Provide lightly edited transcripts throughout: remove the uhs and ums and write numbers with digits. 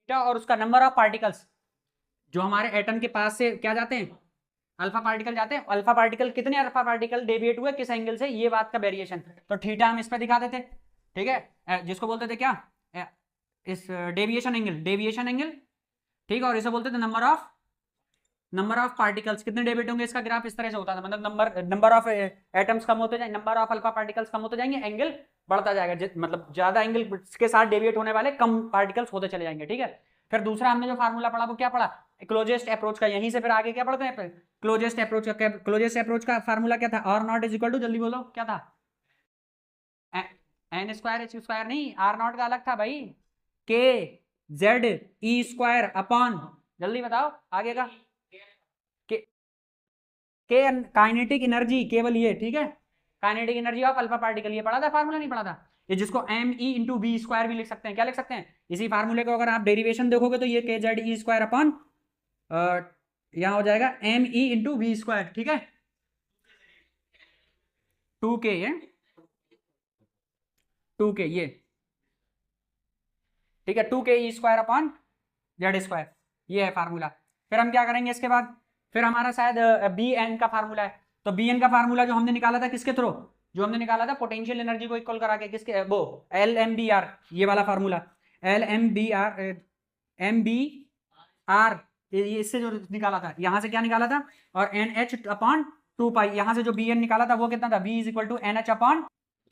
Theta और उसका number of particles जो हमारे एटम के पास से क्या जाते हैं, अल्फा पार्टिकल जाते हैं, अल्फा पार्टिकल कितने अल्फा पार्टिकल डेविएट हुए किस एंगल से, ये बात का वेरिएशन। तो थीटा हम इस पर दिखा देते, ठीक है, जिसको बोलते थे क्या, इस डेविएशन एंगल, डेविएशन एंगल, ठीक है, और इसे बोलते थे नंबर ऑफ पार्टिकल्स, कितने डेविएट होंगे इसका ग्राफ इस तरह से होता था, मतलब नंबर ऑफ एटम्स कम होते जाएंगे, नंबर ऑफ अल्फा पार्टिकल्स कम होते जाएंगे, एंगल बढ़ता जाएगा, मतलब ज्यादा एंगल के साथ डेविएट होने वाले कम पार्टिकल्स होते चले जाएंगे, ठीक है। फिर दूसरा हमने जो फार्मूला पढ़ा वो क्या पढ़ा, क्लोजेस्ट अप्रोच का, यहीं से फिर आगे क्या पढ़ते हैं, क्लोजेस्ट अप्रोच का फार्मूला क्या था, R not is equal to, जल्दी बोलो क्या था, एन स्क्वायर एच स्क्वायर नहीं, आर नॉट का अलग था भाई, के जेड ई स्क्वायर अपॉन, जल्दी बताओ आगे का, के काइनेटिक एनर्जी केवल ये, ठीक है, kinetic energy of alpha particle, ये पढ़ा था फार्मूला, नहीं पढ़ा था, ये जिसको M E into B square भी लिख सकते हैं, क्या लिख सकते हैं, इसी फार्मूले को अगर आप डेरिवेशन देखोगे तो ये के जेड ई स्क्वायर अपॉन यहां हो जाएगा M E into B square, ठीक है, 2k ये 2k ये, ठीक है, 2k E square upon Z square, ये है फार्मूला। फिर हम क्या करेंगे इसके बाद, फिर हमारा शायद बी एन का फार्मूला है, तो बी एन का फार्मूला जो हमने निकाला था किसके थ्रू, जो हमने निकाला था पोटेंशियल एनर्जी को इक्वल करा के, किसके, वो एल एम बी आर, ये वाला formula, L M B R, ये इससे जो निकाला था, यहां से क्या निकाला था, और एन एच अपॉन 2 पाई, यहां से जो बी एन निकाला था वो कितना था, B is equal to N H upon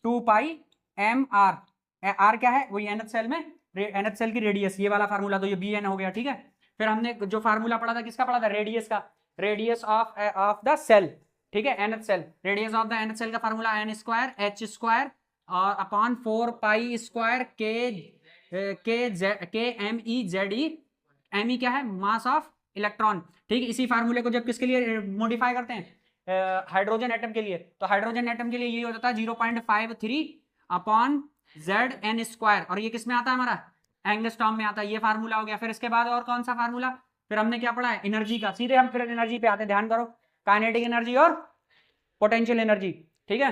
2 pi M R, R क्या है, वही एन एच सेल में, एन एच सेल की रेडियस, ये वाला फार्मूला, तो ये बी एन हो गया, ठीक है। फिर हमने जो फार्मूला पढ़ा था किसका पढ़ा था, रेडियस का, रेडियस ऑफ द सेल, ठीक है, N H cell, radius of the N H cell का formula N square H square और अपॉन 4 पाई स्क्वायर के M E Z E, M E क्या है, मास ऑफ इलेक्ट्रॉन, ठीक है। इसी फार्मूले को जब किसके लिए मॉडिफाई करते हैं, हाइड्रोजन एटम के लिए, तो हाइड्रोजन एटम के लिए ये हो जाता है 0.53 अपॉन जेड एन स्क्वायर, और ये किस में आता है हमारा, एंगस्ट्रॉम में आता है, ये फार्मूला हो गया। फिर इसके बाद और कौन सा फार्मूला, फिर हमने क्या पढ़ा है, एनर्जी का, सीधे हम फिर एनर्जी पे आते हैं, ध्यान करो, काइनेटिक एनर्जी और पोटेंशियल एनर्जी, ठीक है,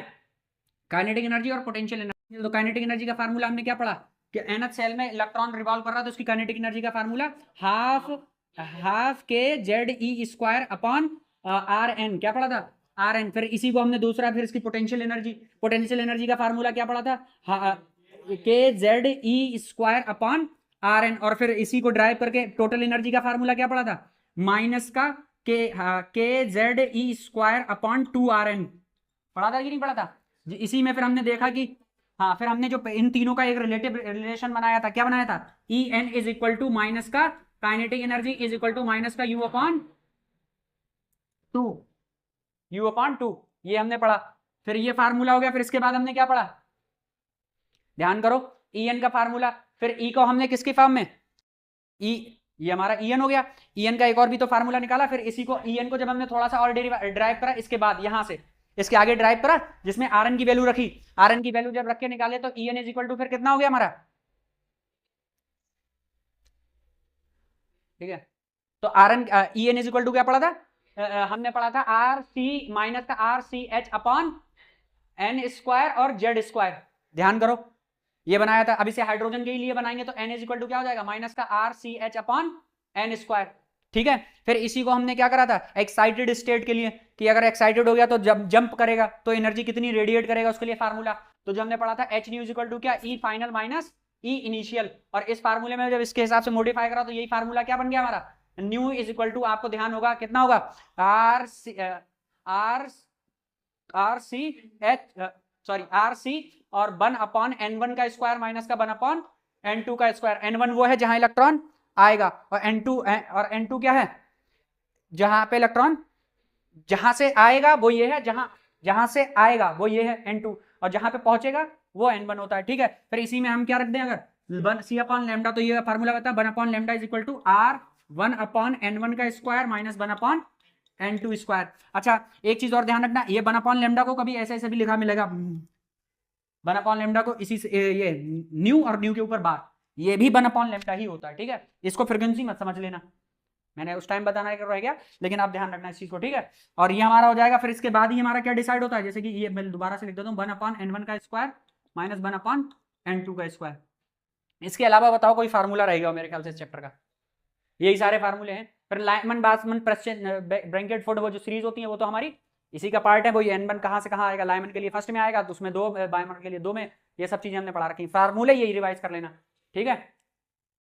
काइनेटिक एनर्जी और पोटेंशियल एनर्जी। तो काइनेटिक एनर्जी का फार्मूला हमने क्या पढ़ा कि एनएच सेल में इलेक्ट्रॉन रिवॉल्व कर रहा है, तो उसकी काइनेटिक एनर्जी का formula half K Z E square upon R N, क्या पढ़ा था, आर एन। फिर इसी को हमने दूसरा, फिर इसकी पोटेंशियल एनर्जी का फार्मूला क्या पढ़ा था, K Z E square upon R N, और फिर इसी को ड्राइव करके टोटल एनर्जी का फार्मूला क्या पढ़ा था, माइनस का K Z E square upon 2 R N, पढ़ा था कि नहीं पढ़ा था। इसी में फिर हमने देखा कि हाँ, फिर हमने जो इन तीनों का एक रिलेशन बनाया था, क्या बनाया था, E N is equal to minus का kinetic energy is equal to minus का यू अपॉन 2, ये हमने पढ़ा। फिर ये फार्मूला हो गया। फिर इसके बाद हमने क्या पढ़ा, ध्यान करो, ई एन का फार्मूला, फिर ई को हमने किसकी फॉर्म में, ई, ये हमारा ई एन हो गया, ई एन का एक और भी तो फार्मूला निकाला। फिर इसी को ई एन को जब हमने थोड़ा सा और ड्राइव करा, इसके बाद यहां से इसके आगे ड्राइव करा, जिसमें आर एन की वैल्यू रखी, आर एन की वैल्यू जब रख के निकाले तो E N is equal to फिर कितना हो गया हमारा, ठीक है। तो R N E N is equal to क्या पढ़ा था, हमने पढ़ा था आर सी माइनस का R C H upon N square और जेड स्क्वायर, ध्यान करो ये बनाया था। अब इसे हाइड्रोजन के लिए बनाएंगे तो एन इज इक्वल टू क्या हो जाएगा, माइनस का R C H upon N square, ठीक है। फिर इसी को हमने क्या करा था एक्साइटेड स्टेट के लिए, कि अगर एक्साइटेड हो गया तो जब जंप करेगा तो एनर्जी कितनी रेडिएट करेगा, उसके लिए फार्मूला तो जो हमने पढ़ा था H nu is equal to क्या, E final minus E initial. और इस फार्मूले में जब इसके हिसाब से मॉडिफाई करा तो यही फार्मूला क्या बन गया हमारा, न्यू इज इक्वल टू, आपको ध्यान होगा कितना होगा, आर सी आर सी और 1 अपॉन n1 का स्क्वायर माइनस का 1 अपॉन n2 का स्क्वायर। n1 वो है जहां इलेक्ट्रॉन आएगा, और n2 क्या है, जहां पे इलेक्ट्रॉन जहां से आएगा वो ये है, जहां से आएगा वो ये है n2, और जहां पे पहुंचेगा वो n1 होता है, ठीक है। फिर इसी में हम क्या रख दें, अगर सी अपॉन लेमडा, तो ये फार्मूला बता 1 upon lambda is equal to R 1 upon n1 का square minus 1 upon n2 square. अच्छा, एक चीज और ध्यान रखना, ये 1 अपॉन लेमडा को कभी ऐसे ऐसे भी लिखा मिलेगा, 1 अपॉन लेमडा को इसी से ये न्यू और न्यू के ऊपर बार, ये भी 1 अपॉन लेमडा ही होता है, ठीक है। इसको फ्रीक्वेंसी मत समझ लेना, मैंने उस टाइम बताना रह गया, लेकिन आप ध्यान रखना इस चीज को, ठीक है। और ये हमारा हो जाएगा। फिर इसके बाद ही हमारा क्या डिसाइड होता है, जैसे कि ये मैं दोबारा से लिख देता हूँ, 1 अपॉन n1 का स्क्वायर माइनस 1 अपॉन n2 का स्क्वायर, इसके अलावा बताओ कोई फार्मूला रहेगा मेरे ख्याल से इस चैप्टर का, यही सारे फार्मूले हैं। फिर लाइमन बासमन ब्रैकेट फूड वो जो सीरीज होती है वो तो हमारी इसी का पार्ट है। वो ये n1 कहाँ से कहाँ आएगा, लाइमन के लिए फर्स्ट में आएगा तो उसमें 2, बायमन के लिए 2 में, ये सब चीजें हमने पढ़ा रखी। फार्मूले यही रिवाइज कर लेना, ठीक है।